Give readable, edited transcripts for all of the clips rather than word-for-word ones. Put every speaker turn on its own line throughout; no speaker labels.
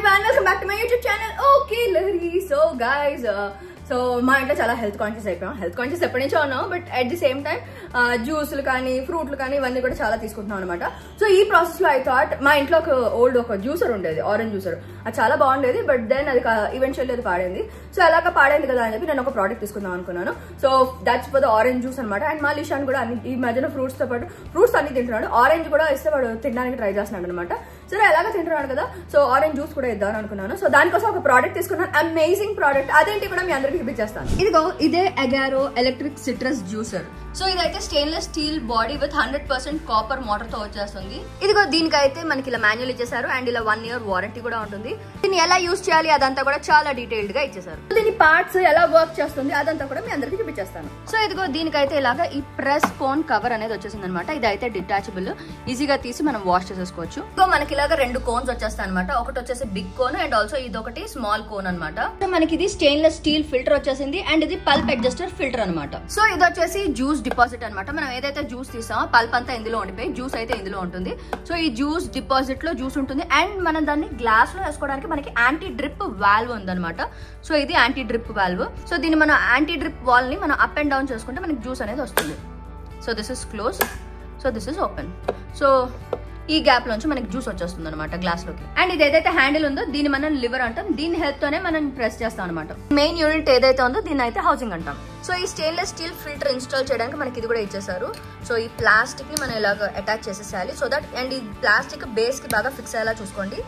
everyone, welcome back to my YouTube channel. Okay, Lahari. So guys, మా ఇంట్లో చాలా health conscious అయిపోయాం. Health conscious ఎప్పటి నుంచో ఉన్నాం, but at the same time జ్యూస్లు కానీ ఫ్రూట్లు కానీ ఇవన్నీ కూడా చాలా తీసుకుంటున్నాం అనమాట. సో ఈ ప్రాసెస్ లో ఐ థాట్ మా ఇంట్లో ఒక జ్యూసర్ ఉండేది, ఆరెంజ్ జ్యూసర్. అది చాలా బాగుండేది, బట్ దెన్ అది ఈవెన్చువల్లీ అది పాడైంది. సో అలాగా పాడైంది కదా అని చెప్పి నేను ఒక ప్రోడక్ట్ తీసుకుందాం అనుకున్నాను. So that's for the orange juice అనమాట. అండ్ మా లిషాన్ కూడా ఈ మధ్యన ఫ్రూట్స్ తో పాటు ఫ్రూట్స్ అన్ని తింటున్నాడు. ఆరెంజ్ కూడా ఇస్తే వాడు తినడానికి ట్రై చేస్తున్నాడు అనమాట. సరే ఎలాగా తింటున్నాడు కదా, సో ఆరెంజ్ జ్యూస్ కూడా ఇద్దాం అనుకున్నాను. సో దానికోసం ఒక ప్రోడక్ట్ తీసుకున్నాను, అమేజింగ్ ప్రోడక్ట్. అదేంటి కూడా మీ అందరికి చూపించేస్తాను. ఇదిగో ఇదే Agaro electric citrus juicer. So ఇదైతే stainless steel body with 100% copper motor తో వచ్చేస్తుంది. ఇదిగో దీనికైతే మనకి ఇలా మాన్యువల్ ఇచ్చేసారు అండ్ ఇలా 1 year వారంటీ కూడా ఉంటుంది. దీన్ని ఎలా యూజ్ చేయాలి అదంతా కూడా చాలా డీటెయిల్డ్ గా ఇచ్చేసారు. దీని పార్ట్స్ ఎలా వర్క్ చేస్తుంది అదంతా కూడా మీ అందరికి చూపించేస్తాను. సో ఇదిగో దీనికైతే ఇలాగా ఈ ప్రెస్ కోన్ కవర్ అనేది వచ్చేసింది అనమాట. ఇదైతే డిటాచబుల్, ఈజీగా తీసి మనం వాష్ చేసేసుకోవచ్చు. సో మనకి ఇలాగా 2 కోన్స్ వచ్చేస్తాయి అనమాట. ఒకటి వచ్చేసి బిగ్ కోన్ అండ్ ఆల్సో ఇదొకటి స్మాల్ కోన్ అనమాట. సో మనకి ఇది స్టెయిన్లెస్ స్టీల్ ఫిల్టర్ వచ్చేసింది అండ్ ఇది పల్ప్ అడ్జస్టర్ ఫిల్టర్ అనమాట. సో ఇది వచ్చేసి జ్యూస్ డిపాజిట్ అనమాట. మనం ఏదైతే జ్యూస్ తీసామో పల్ప్ అంతా ఇందులో ఉండిపోయి జ్యూస్ అయితే ఇందులో ఉంటుంది. సో ఈ జ్యూస్ డిపాజిట్ లో జ్యూస్ ఉంటుంది అండ్ మనం దాన్ని గ్లాస్ లో వేసుకోవడానికి మనకి యాంటీ డ్రిప్ వాల్వ్ ఉందన్నమాట. సో ఇది యాంటీ డ్రిప్ వాల్వ్. సో దీన్ని మనం యాంటీ డ్రిప్ వాల్ ని మనం అప్ అండ్ డౌన్ చేసుకుంటే మనకి జ్యూస్ అనేది వస్తుంది. So this is close, so this is open. So ఈ గ్యాప్ లోంచి మనకి జ్యూస్ వచ్చేస్తుంది అనమాట గ్లాస్ లోకి. అండ్ ఇది ఏదైతే హ్యాండిల్ ఉందో దీన్ని మనం లివర్ అంటాం. దీని హెల్ప్ తోనే మనం ప్రెస్ చేస్తాం అనమాట. మెయిన్ యూనిట్ ఏదైతే ఉందో దీన్ని అయితే హౌసింగ్ అంటాం. సో ఈ స్టెయిన్లెస్ స్టీల్ ఫిల్టర్ ఇన్స్టాల్ చేయడానికి మనకి ఇది కూడా ఇచ్చేసారు. సో ఈ ప్లాస్టిక్ ని మనం ఇలాగ అటాచ్ చేసేసేయాలి. సో దట్ అండ్ ఈ ప్లాస్టిక్ బేస్ కి బాగా ఫిక్స్ అయ్యేలా చూసుకోండి.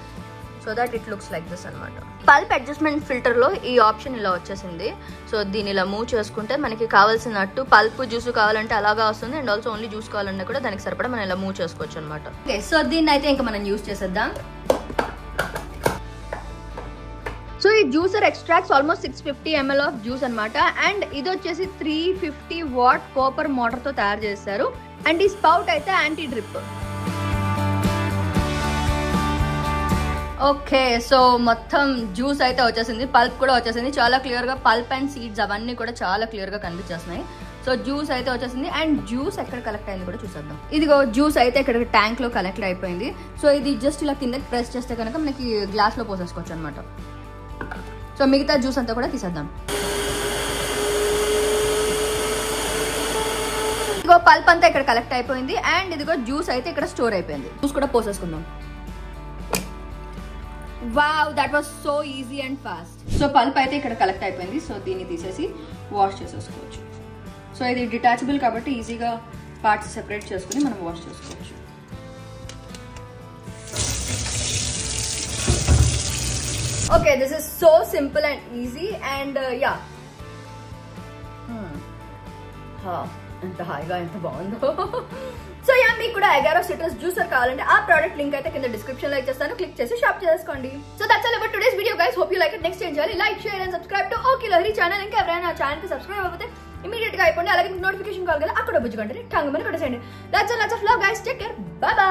So that it looks like this అనమాట. పల్ప్ అడ్జస్ట్మెంట్ ఫిల్టర్ లో ఈ ఆప్షన్ ఇలా వచ్చేసింది. సో దీన్ని ఇలా మూవ్ చేసుకుంటే మనకి కావాల్సినట్టు పల్ప్ జ్యూస్ కావాలంటే అలాగా వస్తుంది అండ్ ఆల్సో ఓన్లీ జ్యూస్ కావాలంటే కూడా దానికి సరిపడా మనం ఇలా మూవ్ చేసుకోవచ్చు అనమాట. ఓకే, సో దీన్ని అయితే ఇంకా మనం యూజ్ చేసేద్దాం. సో ఈ juicer extracts almost 650 ml of juice అనమాట. అండ్ ఇది వచ్చేసి 350 watt కాపర్ మోటార్ తో తయారు చేస్తారు. అండ్ ఈ స్పౌట్ అయితే యాంటీ డ్రిప్. ఓకే, సో మొత్తం జ్యూస్ అయితే వచ్చేసింది, పల్ప్ కూడా వచ్చేసింది. చాలా క్లియర్ గా పల్ప్ అండ్ సీడ్స్ అవన్నీ కూడా చాలా క్లియర్ గా కనిపించేస్తున్నాయి. సో జ్యూస్ అయితే వచ్చేసింది అండ్ జ్యూస్ ఎక్కడ కలెక్ట్ అయింది కూడా చూసేద్దాం. ఇదిగో జ్యూస్ అయితే ఇక్కడ ట్యాంక్ లో కలెక్ట్ అయిపోయింది. సో ఇది జస్ట్ ఇలా కిందకి ప్రెస్ చేస్తే కనుక మనకి గ్లాస్ లో పోసేసుకోవచ్చు అనమాట. సో మిగతా జ్యూస్ అంతా కూడా తీసేద్దాం. ఇదిగో పల్ప్ అంతా ఇక్కడ కలెక్ట్ అయిపోయింది అండ్ ఇదిగో జ్యూస్ అయితే ఇక్కడ స్టోర్ అయిపోయింది. జ్యూస్ కూడా పోసేసుకుందాం. Wow, that was so easy and fast. So pulp అయితే ఇక్కడ కలెక్ట్ అయిపోయింది. సో దీన్ని తీసేసి వాష్ చేసేసుకోవచ్చు. సో ఇది డిటాచబుల్ కాబట్టి ఈజీగా పార్ట్స్ సెపరేట్ చేసుకుని మనం వాష్ చేసుకోవచ్చు. Okay, this is so simple and easy and yeah, ఎంత హాయిగా ఎంత బాగుందో. సో యా, మీకు కూడా అగారో సిట్రస్ జ్యూసర్ కావాలంటే ఆ ప్రోడక్ట్ లింక్ అయితే కింద డిస్క్రిప్షన్ లో ఇచ్చేస్తాను. క్లిక్ చేసి షాప్ చేసుకోండి. So that's all about today's video guys. Hope you like it. Next ఏం చేయాలి? Like, share and subscribe to okay Lahari channel. ఇంకా ఎవరైనా నా ఛానల్ కి సబ్స్క్రైబ్ అవ్వకపోతే ఇమీడియట్ గా అయిపోండి. అలాగే మీకు నోటిఫికేషన్ కావాలి కదా, అక్కడ బుజ్జుకుంటే టంగ్ మని కొట్టేసేయండి. That's all, lots of love guys. Take care, bye by.